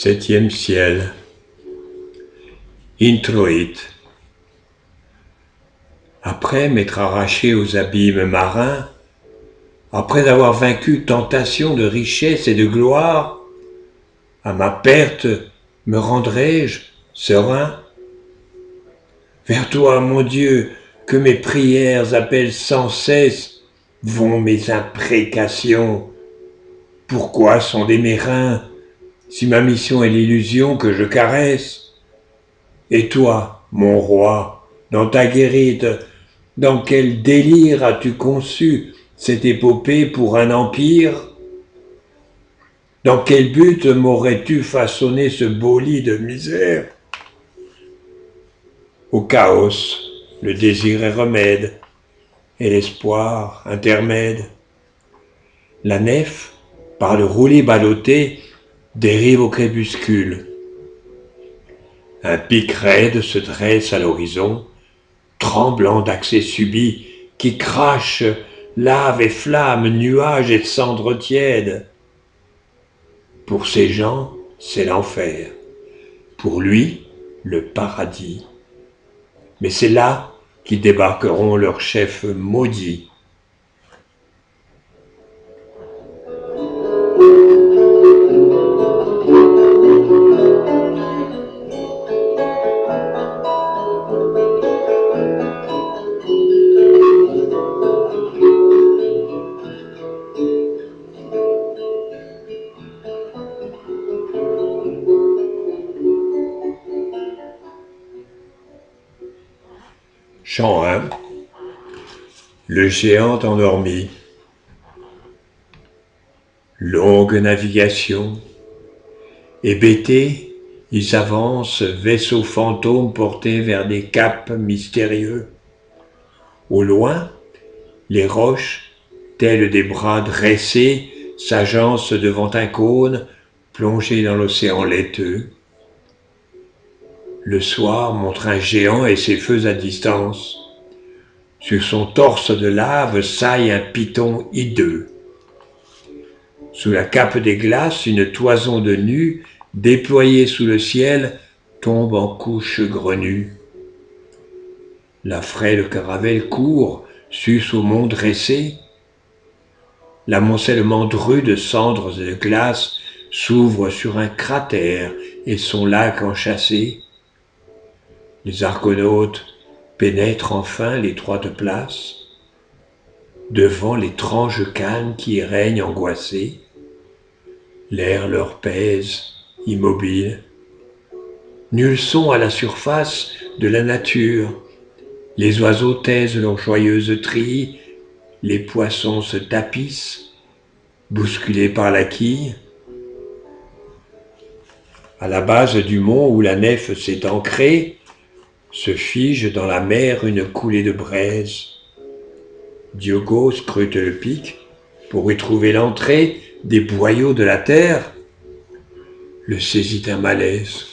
Septième ciel. Introit. Après m'être arraché aux abîmes marins, après avoir vaincu tentation de richesse et de gloire, à ma perte me rendrai-je serein? Vers toi, mon Dieu, que mes prières appellent sans cesse, vont mes imprécations. Pourquoi sonder mes reins, si ma mission est l'illusion que je caresse? Et toi, mon roi, dans ta guérite, dans quel délire as-tu conçu cette épopée pour un empire? Dans quel but m'aurais-tu façonné ce beau lit de misère? Au chaos, le désir est remède, et l'espoir intermède. La nef, par le roulis ballotté, dérive au crépuscule. Un pic raide se dresse à l'horizon, tremblant d'accès subit, qui crache lave et flamme, nuages et cendres tièdes. Pour ces gens, c'est l'enfer. Pour lui, le paradis. Mais c'est là qu'ils débarqueront leurs chefs maudits. Chant 1. Le géant endormi. Longue navigation. Hébétés, ils avancent, vaisseaux fantômes portés vers des caps mystérieux. Au loin, les roches, telles des bras dressés, s'agencent devant un cône plongé dans l'océan laiteux. Le soir montre un géant et ses feux à distance. Sur son torse de lave saille un python hideux. Sous la cape des glaces, une toison de nus, déployée sous le ciel, tombe en couches grenues. La frêle caravelle court, suce au mont dressé. L'amoncellement dru de cendres et de glace s'ouvre sur un cratère et son lac enchâssé. Les argonautes pénètrent enfin l'étroite place, devant l'étrange calme qui y règne angoissé. L'air leur pèse, immobile. Nul son à la surface de la nature. Les oiseaux taisent leurs joyeuses trilles, les poissons se tapissent, bousculés par la quille. À la base du mont où la nef s'est ancrée, se fige dans la mer une coulée de braise. Diogo scrute le pic pour y trouver l'entrée des boyaux de la terre. Le saisit un malaise.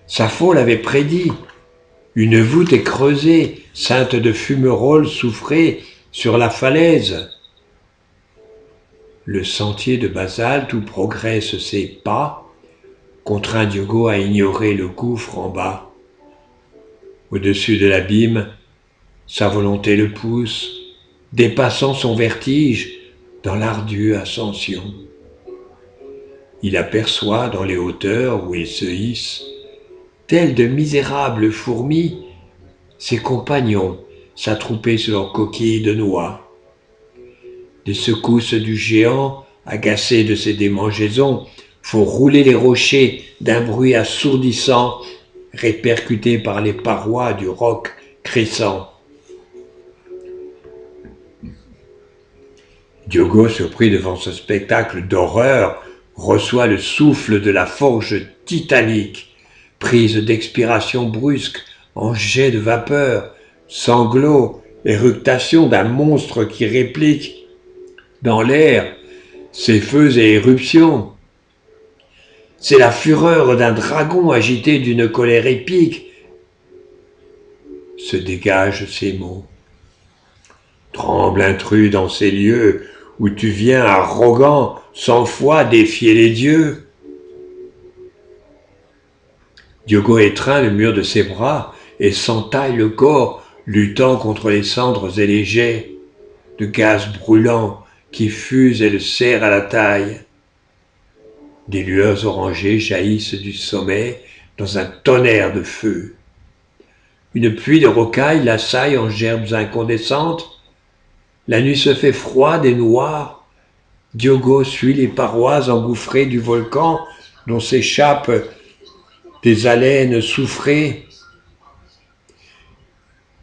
Sappho l'avait prédit. Une voûte est creusée, ceinte de fumerolles soufrées sur la falaise. Le sentier de basalte où progressent ses pas contraint Diogo à ignorer le gouffre en bas. Au-dessus de l'abîme, sa volonté le pousse, dépassant son vertige dans l'ardue ascension. Il aperçoit dans les hauteurs où il se hisse, tels de misérables fourmis, ses compagnons s'attrouper sur leurs coquilles de noix. Les secousses du géant, agacé de ses démangeaisons, font rouler les rochers d'un bruit assourdissant, répercuté par les parois du roc crissant. Diogo, surpris devant ce spectacle d'horreur, reçoit le souffle de la forge titanique, prise d'expiration brusque en jet de vapeur, sanglots, éructation d'un monstre qui réplique dans l'air ses feux et éruptions. C'est la fureur d'un dragon agité d'une colère épique. Se dégagent ces mots. Tremble intrus dans ces lieux où tu viens arrogant, sans foi défier les dieux. Diogo étreint le mur de ses bras et s'entaille le corps, luttant contre les cendres et les jets de gaz brûlant qui fusent et le serrent à la taille. Des lueurs orangées jaillissent du sommet dans un tonnerre de feu. Une pluie de rocailles l'assaille en gerbes incandescentes. La nuit se fait froide et noire. Diogo suit les parois engouffrées du volcan dont s'échappent des haleines soufrées.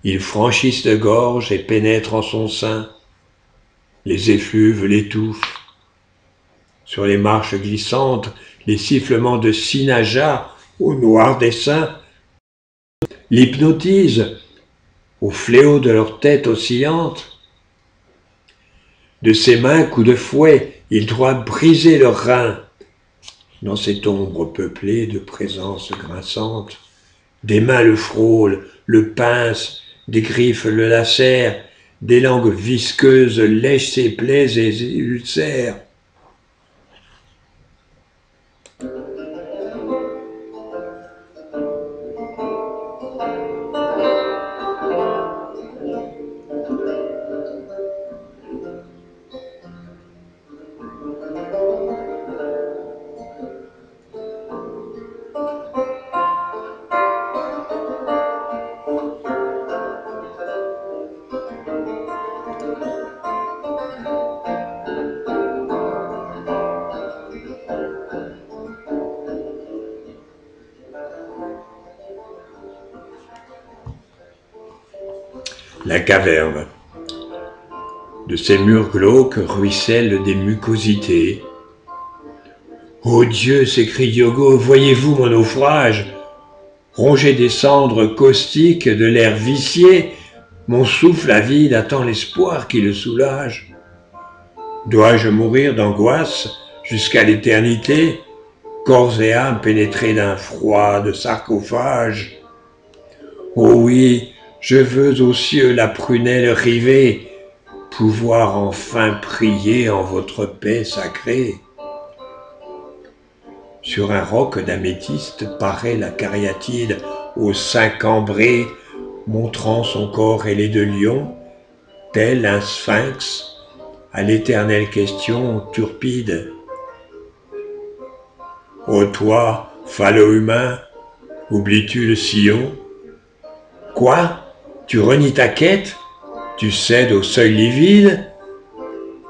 Ils franchissent le gorge et pénètrent en son sein. Les effluves l'étouffent. Sur les marches glissantes, les sifflements de Sinaja au noir dessin l'hypnotisent au fléau de leur tête oscillante. De ses mains, coups de fouet, il doit briser leurs reins. Dans cette ombre peuplée de présences grinçantes, des mains le frôlent, le pincent, des griffes le lacèrent, des langues visqueuses lèchent ses plaies et ulcèrent. La caverne. De ces murs glauques ruissellent des mucosités. « Ô Dieu !» s'écrie Diogo, « voyez-vous mon naufrage ? Rongé des cendres caustiques de l'air vicié, mon souffle avide attend l'espoir qui le soulage. Dois-je mourir d'angoisse jusqu'à l'éternité, corps et âme pénétrés d'un froid de sarcophage ? Oh oui, je veux aux cieux la prunelle rivée, pouvoir enfin prier en votre paix sacrée. » Sur un roc d'améthyste paraît la cariatide au sein cambré, montrant son corps ailé de lion, tel un sphinx à l'éternelle question turpide. Ô toi, falot humain, oublies-tu le sillon ? Quoi ? Tu renies ta quête ? Tu cèdes au seuil livide ?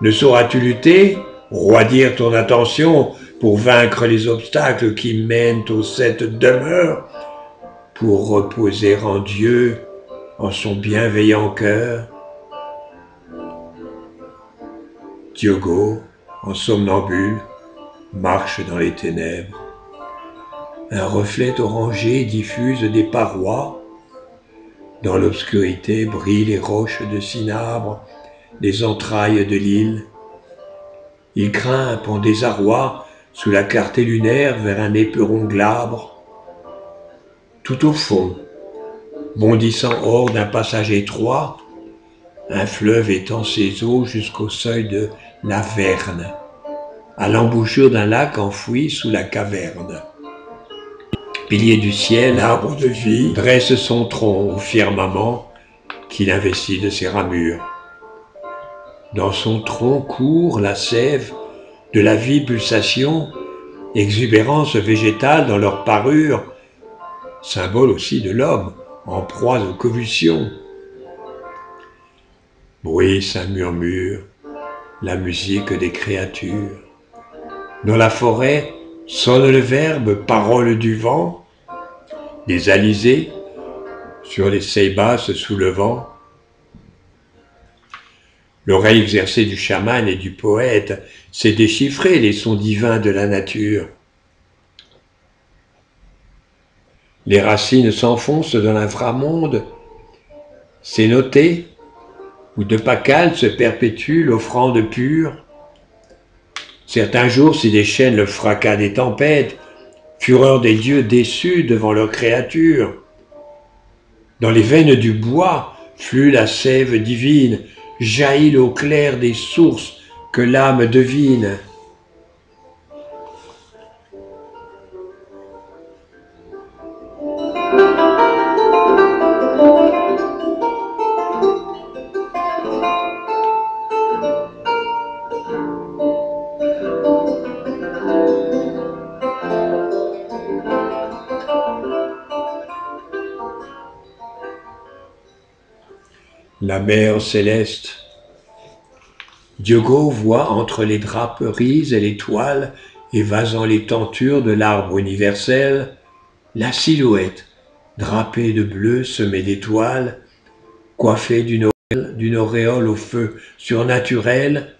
Ne sauras-tu lutter, roidir ton attention pour vaincre les obstacles qui mènent aux sept demeures, pour reposer en Dieu, en son bienveillant cœur ? Diogo, en somnambule, marche dans les ténèbres. Un reflet orangé diffuse des parois. Dans l'obscurité brillent les roches de cinabre, les entrailles de l'île. Il grimpe en désarroi sous la clarté lunaire vers un éperon glabre. Tout au fond, bondissant hors d'un passage étroit, un fleuve étend ses eaux jusqu'au seuil de l'Averne, à l'embouchure d'un lac enfoui sous la caverne. Pilier du ciel, l'arbre de vie dresse son tronc au firmament qu'il investit de ses ramures. Dans son tronc court la sève de la vie pulsation, exubérance végétale dans leur parure, symbole aussi de l'homme en proie aux convulsions. Bruisse un murmure, la musique des créatures. Dans la forêt sonne le verbe, parole du vent, des alizés sur les ceibas se soulevant. L'oreille exercée du chaman et du poète sait déchiffrer les sons divins de la nature. Les racines s'enfoncent dans l'inframonde, c'est noté, où de Pacale se perpétue l'offrande pure. Certains jours s'y déchaîne le fracas des tempêtes, fureur des dieux déçus devant leurs créatures. Dans les veines du bois flue la sève divine, jaillit l'eau claire des sources que l'âme devine. La mer céleste. Diogo voit entre les draperies et les toiles évasant les tentures de l'arbre universel la silhouette drapée de bleu semée d'étoiles, coiffée d'une auréole au feu surnaturel.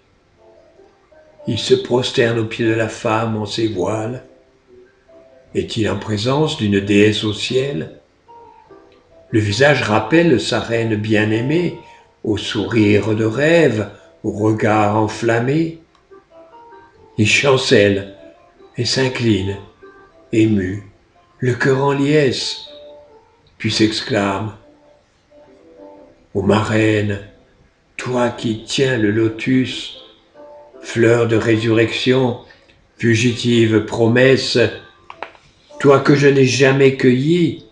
Il se prosterne aux pieds de la femme en ses voiles. Est-il en présence d'une déesse au ciel? Le visage rappelle sa reine bien-aimée, au sourire de rêve, au regard enflammé. Il chancelle et s'incline, ému, le cœur en liesse, puis s'exclame: ô marraine, toi qui tiens le lotus, fleur de résurrection, fugitive promesse, toi que je n'ai jamais cueillie,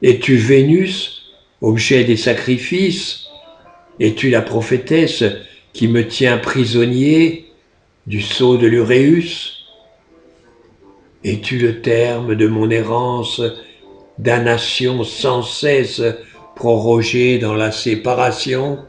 es-tu Vénus, objet des sacrifices? Es-tu la prophétesse qui me tient prisonnier du sceau de l'Uréus? Es-tu le terme de mon errance, damnation sans cesse prorogée dans la séparation?